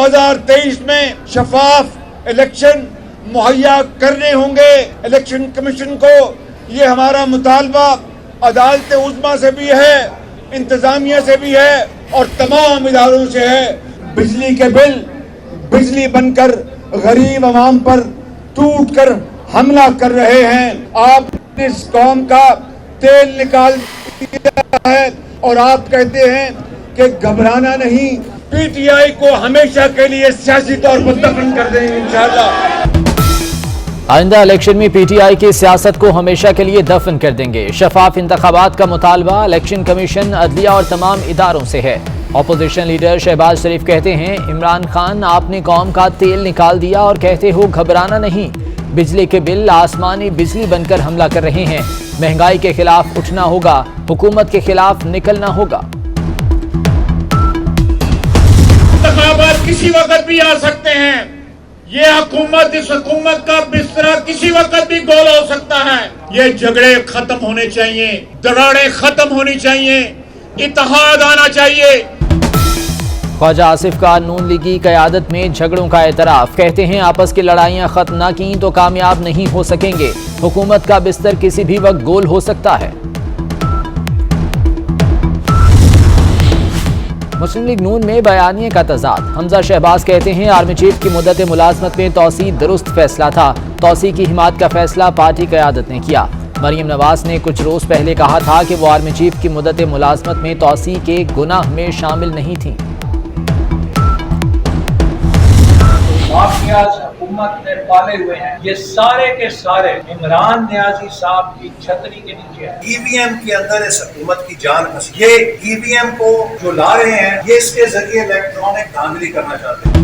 2023 में शफाफ इलेक्शन मुहैया करने होंगे। इलेक्शन कमीशन को ये हमारा मुतालबा अदालत उज़्मा से भी है, इंतजामिया से भी है और तमाम इदारों से है। बिजली के बिल बिजली बनकर गरीब अवाम पर टूट कर हमला कर रहे हैं। आप इस कौम का तेल निकाल दिया है और आप कहते हैं कि घबराना नहीं, पीटीआई को हमेशा के लिए सियासी तौर पर दफन कर देंगे इंशाअल्लाह। आइंदा इलेक्शन में पीटीआई की सियासत को हमेशा के लिए दफन कर देंगे। शफाफ इंतखाबात का मुतालबा इलेक्शन कमीशन, अदलिया और तमाम इदारों से है। अपोजिशन लीडर शहबाज शरीफ कहते हैं, इमरान खान आपने कौम का तेल निकाल दिया और कहते हो घबराना नहीं। बिजली के बिल आसमानी बिजली बनकर हमला कर रहे हैं। महंगाई के खिलाफ उठना होगा, हुकूमत के खिलाफ निकलना होगा। इंतखाबात किसी वक्त भी आ सकते हैं। ये हुकूमत, इस हुकूमत का बिस्तरा किसी वक्त भी गोल हो सकता है। ये झगड़े खत्म होने चाहिए, दरारें खत्म होनी चाहिए, इत्तेहाद आना चाहिए। ख्वाजा आसिफ का नून लीगी क़यादत में झगड़ों का एतराफ़, कहते हैं आपस की लड़ाइयाँ खत्म न की तो कामयाब नहीं हो सकेंगे। हुकूमत का बिस्तर किसी भी वक्त गोल हो सकता है। मुस्लिम लीग नून में बयानिए का तजाद, हमजा शहबाज कहते हैं आर्मी चीफ की मुद्दत मुलाजमत में तौसी दुरुस्त फैसला था। तौसी की हिमायत का फैसला पार्टी क़यादत ने किया। मरियम नवाज ने कुछ रोज पहले कहा था कि वो आर्मी चीफ की मुद्दत मुलाजमत में तौसी के गुनाह में शामिल नहीं थी। माफियाज हुकूमत ने पाले हुए हैं, ये सारे के सारे इमरान नियाजी साहब की छतरी के नीचे है। ईवीएम के अंदर इस हुकूमत की जान फंसी। ये ईवीएम को जो ला रहे हैं, ये इसके जरिए इलेक्ट्रॉनिक धांधली करना चाहते हैं।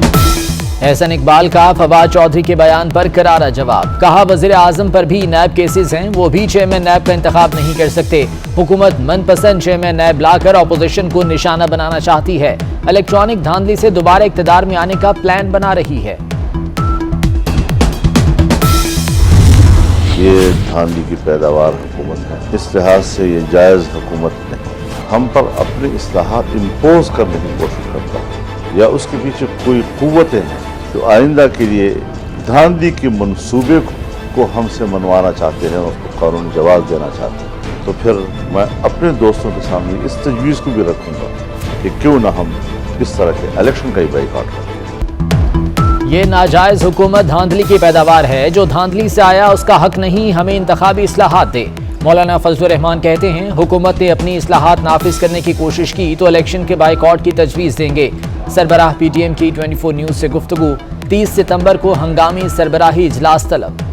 एहसन इकबाल का फवाद चौधरी के बयान पर करारा जवाब, कहा वज़ीर आज़म पर भी नैब केसेस हैं, वो भी चेयरमैन नैब का इंतखाब नहीं कर सकते। हुकूमत मनपसंद चेयरमैन नैब लाकर अपोजिशन को निशाना बनाना चाहती है। इलेक्ट्रॉनिक धांधली से दोबारा इक़्तिदार में आने का प्लान बना रही है। ये धांधली की पैदावार हुकूमत है, इस लिहाज से ये जायज़ हुकूमत नहीं। हम पर अपनी इस्लाहात इम्पोज करने की कोशिश करता है या उसके पीछे कोई कुव्वतें हैं जो आइंदा के लिए धांधली के मंसूबे को हमसे मनवाना चाहते हैं, उसको कानूनी जवाब देना चाहते हैं। तो फिर मैं अपने दोस्तों के सामने इस तजवीज़ को भी रखूँगा कि क्यों ना हम इस तरह के इलेक्शन का ही बाइकआउट करें। ये नाजायज हुकूमत धांधली की पैदावार है, जो धांधली से आया उसका हक नहीं, हमें इंतखाबी इस्लाहात दे। मौलाना फजलुर रहमान कहते हैं हुकूमत ने अपनी इस्लाहात नाफिज करने की कोशिश की तो इलेक्शन के बाइकआउट की तजवीज़ देंगे। सरबराह पीटीएम की 24 न्यूज़ से गुफ्तगू, 30 सितंबर को हंगामी सरबराही इजलास तलब।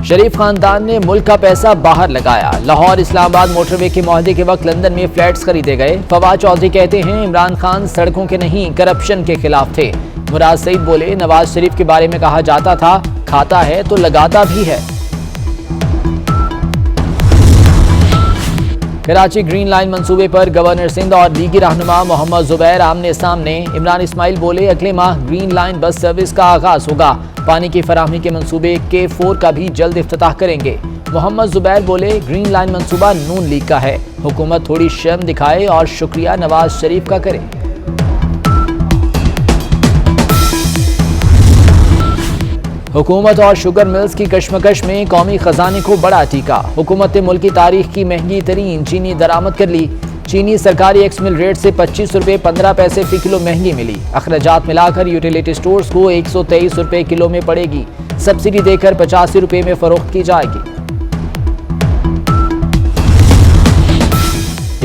शरीफ खानदान ने मुल्क का पैसा बाहर लगाया, लाहौर इस्लामाबाद मोटरवे के मुआहदे के वक्त लंदन में फ्लैट्स खरीदे गए। फवाद चौधरी कहते हैं इमरान खान सड़कों के नहीं करप्शन के खिलाफ थे। मुराद सईद बोले नवाज शरीफ के बारे में कहा जाता था खाता है तो लगाता भी है। कराची ग्रीन लाइन मंसूबे पर गवर्नर सिंध और लीगी रहनुमा मोहम्मद जुबैर आमने सामने। इमरान इस्माइल बोले अगले माह ग्रीन लाइन बस सर्विस का आगाज होगा। पानी की फराहमी के मंसूबे K4 का भी जल्द इफ्तिताह करेंगे। मोहम्मद जुबैर बोले ग्रीन लाइन मंसूबा नून लीग का है, हुकूमत थोड़ी शर्म दिखाए और शुक्रिया नवाज शरीफ का करे। हुकूमत और शुगर मिल्स की कशमकश में कौमी खजाने को बड़ा टीका। हुकूमत ने मुल्क की तारीख की महंगी तरीन चीनी दरामद कर ली। चीनी सरकारी एक्स मिल रेट से 25 रुपये 15 पैसे फी किलो महंगी मिली। अखराजात मिलाकर यूटिलिटी स्टोर्स को 123 रुपये किलो में पड़ेगी। सब्सिडी देकर 85 रुपये में फरोख्त की जाएगी।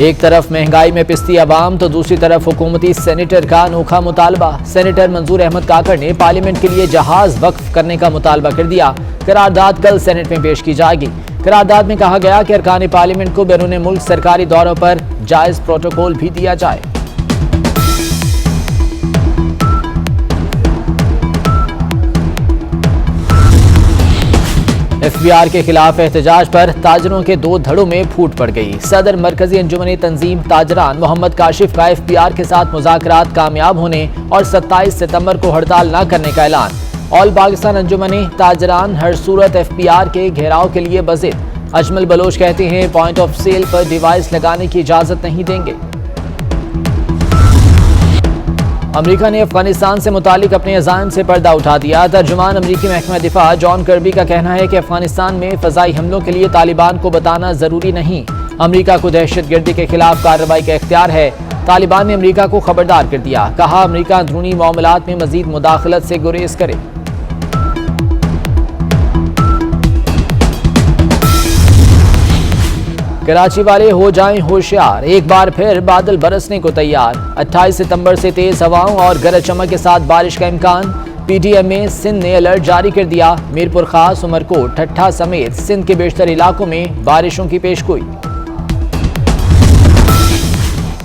एक तरफ महंगाई में पिसती अवाम तो दूसरी तरफ हुकूमती सेनेटर का अनोखा मुतालबा। सेनेटर मंजूर अहमद काकड़ ने पार्लियामेंट के लिए जहाज वक्फ करने का मुतालबा कर दिया। करारदाद कल सेनेट में पेश की जाएगी। करारदाद में कहा गया कि अरकान पार्लियामेंट को बैरून मुल्क सरकारी दौरों पर जायज प्रोटोकॉल भी दिया जाए। FBR के खिलाफ एहतजाज पर ताजरों के 2 धड़ों में फूट पड़ गई। सदर मरकजी अंजुमन तंजीम ताजरान मोहम्मद काशिफ का FBR के साथ मुज़ाकरात कामयाब होने और 27 सितंबर को हड़ताल न करने का ऐलान। ऑल पाकिस्तान अंजुमन ताजरान हर सूरत FBR के घेराव के लिए बज़िद। अजमल बलोच कहते हैं पॉइंट ऑफ सेल पर डिवाइस लगाने की इजाजत नहीं देंगे। अमेरिका ने अफगानिस्तान से मुतालिक अपने अज़ाइम से पर्दा उठा दिया। तर्जुमान अमेरिकी महकमा दिफा जॉन कर्बी का कहना है कि अफगानिस्तान में फ़ज़ाई हमलों के लिए तालिबान को बताना ज़रूरी नहीं। अमेरिका को दहशतगर्दी के खिलाफ कार्रवाई का इख्तियार है। तालिबान ने अमेरिका को खबरदार कर दिया। कहा अमेरिका अंदरूनी मामलात में मज़ीद मुदाखलत से गुरेज करे। कराची वाले हो जाएं होशियार, एक बार फिर बादल बरसने को तैयार। 28 सितंबर से तेज हवाओं और गरज चमक के साथ बारिश का इम्कान। पीडीएमए सिंध ने अलर्ट जारी कर दिया। मीरपुर खास, उमरकोट, ठट्ठा समेत सिंध के बेशतर इलाकों में बारिशों की पेशगोई।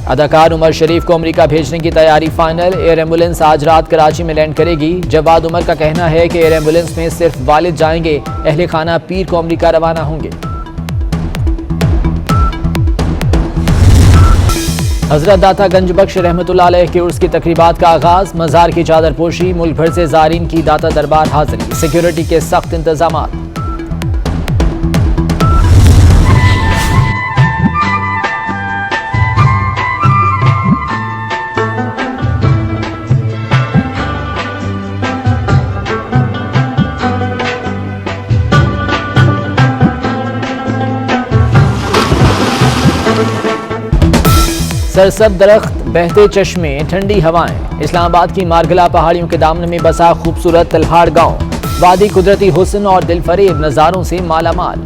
अदाकार उमर शरीफ को अमेरिका भेजने की तैयारी फाइनल। एयर एम्बुलेंस आज रात कराची में लैंड करेगी। जवाद उमर का कहना है कि एयर एम्बुलेंस में सिर्फ वालिद जाएंगे, अहले खाना पीर को अमेरिका रवाना होंगे। हजरत दाता गंज बख्श रहमतुल्लाह अलैह के उर्स की तकरीबात का आगाज। मज़ार की चादर पोशी, मुल्क भर से ज़ारीन की दाता दरबार हाजिरी। सिक्योरिटी के सख्त इंतजामात। सरसब दरख्त, बहते चश्मे, ठंडी हवाएं। इस्लामाबाद की मारगला पहाड़ियों के दामन में बसा खूबसूरत तलहाड़ गांव। वादी कुदरती हुस्न और दिलफरेब नज़ारों से मालामाल।